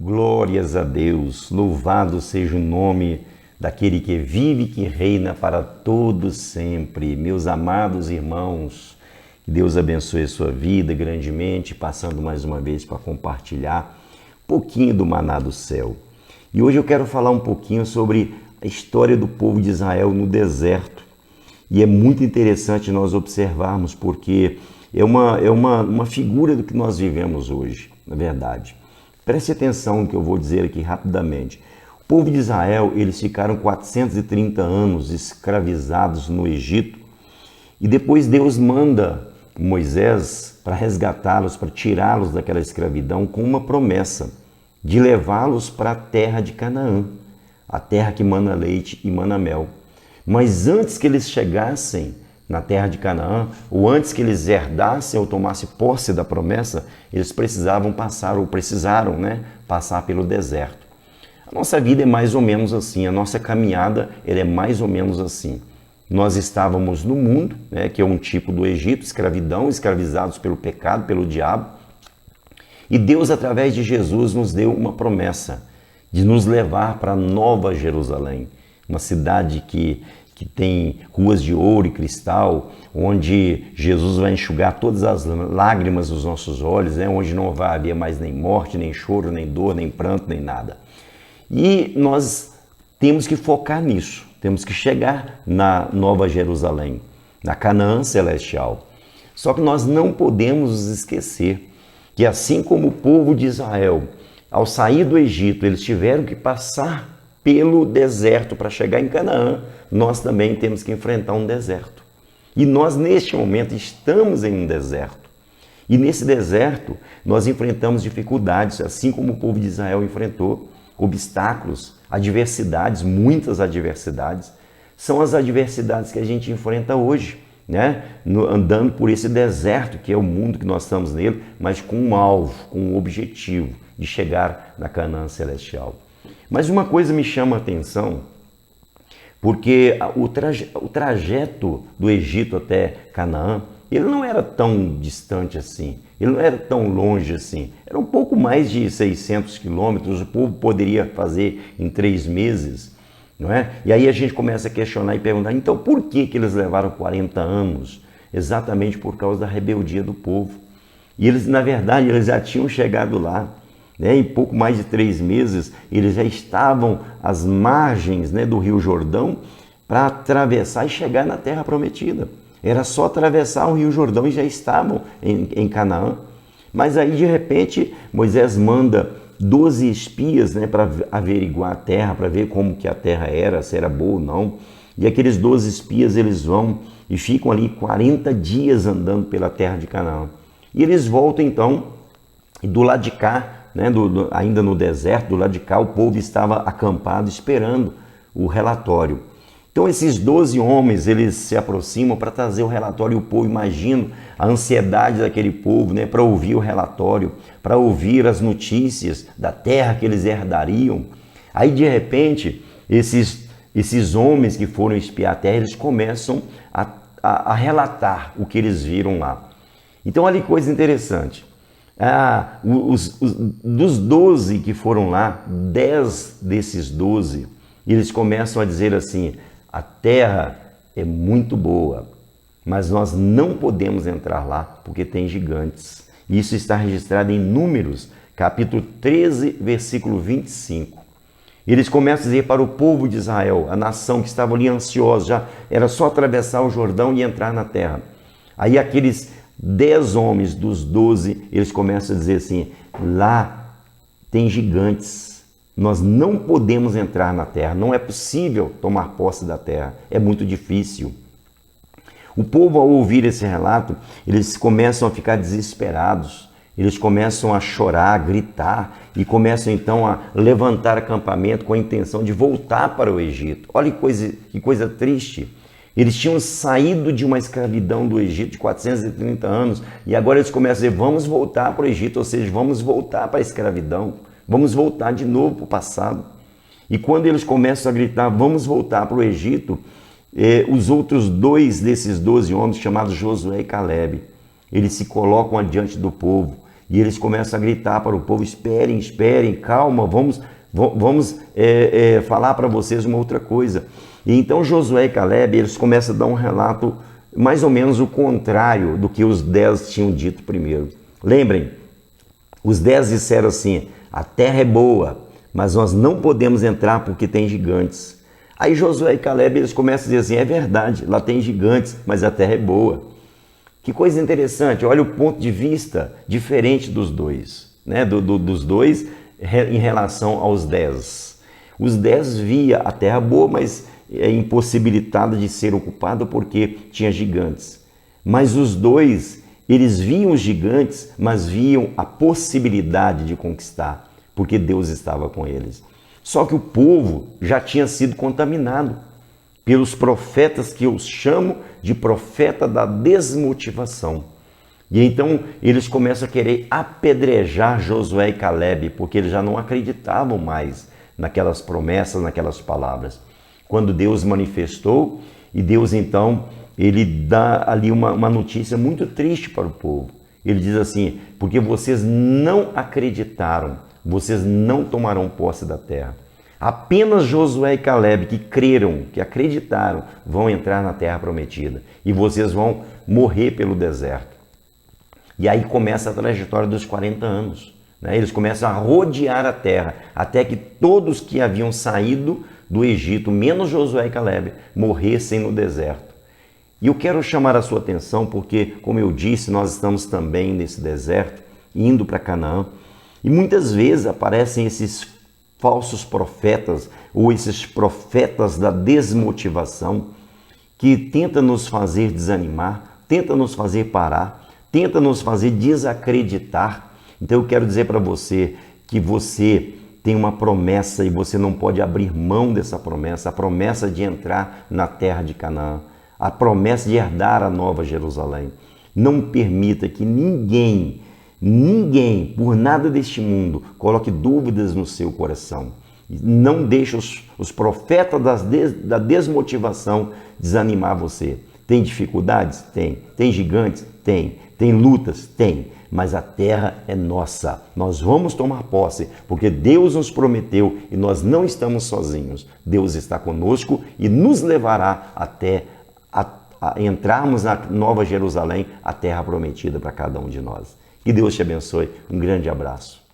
Glórias a Deus, louvado seja o nome daquele que vive e que reina para todos sempre. Meus amados irmãos, que Deus abençoe a sua vida grandemente, passando mais uma vez para compartilhar um pouquinho do maná do céu. E hoje eu quero falar um pouquinho sobre a história do povo de Israel no deserto. E é muito interessante nós observarmos, porque é uma figura do que nós vivemos hoje, na verdade. Preste atenção no que eu vou dizer aqui rapidamente. O povo de Israel, eles ficaram 430 anos escravizados no Egito e depois Deus manda Moisés para resgatá-los, para tirá-los daquela escravidão com uma promessa de levá-los para a terra de Canaã, a terra que mana leite e mana mel. Mas antes que eles chegassem na terra de Canaã, ou antes que eles herdassem ou tomassem posse da promessa, eles precisaram passar pelo deserto. A nossa vida é mais ou menos assim, a nossa caminhada é mais ou menos assim. Nós estávamos no mundo, que é um tipo do Egito, escravidão, escravizados pelo pecado, pelo diabo, e Deus, através de Jesus, nos deu uma promessa de nos levar para Nova Jerusalém, uma cidade que tem ruas de ouro e cristal, onde Jesus vai enxugar todas as lágrimas dos nossos olhos, onde não vai haver mais nem morte, nem choro, nem dor, nem pranto, nem nada. E nós temos que focar nisso, temos que chegar na Nova Jerusalém, na Canaã celestial. Só que nós não podemos nos esquecer que assim como o povo de Israel, ao sair do Egito, eles tiveram que passar pelo deserto para chegar em Canaã, nós também temos que enfrentar um deserto. E nós, neste momento, estamos em um deserto. E nesse deserto, nós enfrentamos dificuldades, assim como o povo de Israel enfrentou, obstáculos, adversidades, muitas adversidades. São as adversidades que a gente enfrenta hoje, andando por esse deserto, que é o mundo que nós estamos nele, mas com um alvo, com um objetivo de chegar na Canaã celestial. Mas uma coisa me chama a atenção, porque o trajeto do Egito até Canaã, ele não era tão distante assim, ele não era tão longe assim, era um pouco mais de 600 quilômetros, o povo poderia fazer em 3 meses, não é? E aí a gente começa a questionar e perguntar, então por que eles levaram 40 anos? Exatamente por causa da rebeldia do povo. E eles, na verdade, eles já tinham chegado lá. Em pouco mais de 3 meses, eles já estavam às margens do Rio Jordão para atravessar e chegar na Terra Prometida. Era só atravessar o Rio Jordão e já estavam em Canaã. Mas aí, de repente, Moisés manda 12 espias para averiguar a terra, para ver como que a terra era, se era boa ou não. E aqueles 12 espias, eles vão e ficam ali 40 dias andando pela terra de Canaã. E eles voltam, então, e do lado de cá, ainda no deserto, do lado de cá, o povo estava acampado esperando o relatório. Então esses 12 homens, eles se aproximam para trazer o relatório, e o povo, imagina a ansiedade daquele povo, para ouvir o relatório, para ouvir as notícias da terra que eles herdariam. Aí de repente, esses homens que foram espiar a terra, eles começam a relatar o que eles viram lá. Então olha que coisa interessante. Dos 12 que foram lá, 10 desses 12, eles começam a dizer assim, a terra é muito boa, mas nós não podemos entrar lá porque tem gigantes. Isso está registrado em Números, capítulo 13, versículo 25. Eles começam a dizer para o povo de Israel, a nação que estava ali ansiosa, já era só atravessar o Jordão e entrar na terra. Aí aqueles 10 homens dos 12, eles começam a dizer assim, lá tem gigantes, nós não podemos entrar na terra, não é possível tomar posse da terra, é muito difícil. O povo, ao ouvir esse relato, eles começam a ficar desesperados, eles começam a chorar, a gritar e começam então a levantar acampamento com a intenção de voltar para o Egito. Olha que coisa triste. Eles tinham saído de uma escravidão do Egito de 430 anos e agora eles começam a dizer, vamos voltar para o Egito, ou seja, vamos voltar para a escravidão, vamos voltar de novo para o passado. E quando eles começam a gritar, vamos voltar para o Egito, os outros 2 desses 12 homens, chamados Josué e Calebe, eles se colocam adiante do povo E eles começam a gritar para o povo: esperem, esperem, calma, vamos falar para vocês uma outra coisa. E então Josué e Caleb, eles começam a dar um relato mais ou menos o contrário do que os 10 tinham dito primeiro. Lembrem, os 10 disseram assim: a terra é boa, mas nós não podemos entrar porque tem gigantes. Aí Josué e Caleb, eles começam a dizer assim: é verdade, lá tem gigantes, mas a terra é boa. Que coisa interessante, olha o ponto de vista diferente dos dois, né? Dos dois em relação aos 10. Os 10 via a terra boa, mas impossibilitada de ser ocupada porque tinha gigantes. Mas os dois, eles viam os gigantes, mas viam a possibilidade de conquistar, porque Deus estava com eles. Só que o povo já tinha sido contaminado pelos profetas que eu chamo de profeta da desmotivação. E então eles começam a querer apedrejar Josué e Caleb, porque eles já não acreditavam mais naquelas promessas, naquelas palavras. Quando Deus manifestou, e Deus então, ele dá ali uma notícia muito triste para o povo. Ele diz assim: porque vocês não acreditaram, vocês não tomarão posse da terra. Apenas Josué e Caleb, que creram, que acreditaram, vão entrar na terra prometida. E vocês vão morrer pelo deserto. E aí começa a trajetória dos 40 anos. Né? Eles começam a rodear a terra, até que todos que haviam saído do Egito, menos Josué e Caleb, morressem no deserto. E eu quero chamar a sua atenção porque, como eu disse, nós estamos também nesse deserto, indo para Canaã. E muitas vezes aparecem esses falsos profetas ou esses profetas da desmotivação que tentam nos fazer desanimar, tentam nos fazer parar, tentam nos fazer desacreditar. Então eu quero dizer para você que você tem uma promessa e você não pode abrir mão dessa promessa, a promessa de entrar na terra de Canaã, a promessa de herdar a Nova Jerusalém. Não permita que ninguém, por nada deste mundo, coloque dúvidas no seu coração. Não deixe os profetas da desmotivação desanimar você. Tem dificuldades? Tem. Tem gigantes? Tem. Tem lutas? Tem. Mas a terra é nossa. Nós vamos tomar posse, porque Deus nos prometeu e nós não estamos sozinhos. Deus está conosco e nos levará até a entrarmos na Nova Jerusalém, a terra prometida para cada um de nós. Que Deus te abençoe. Um grande abraço.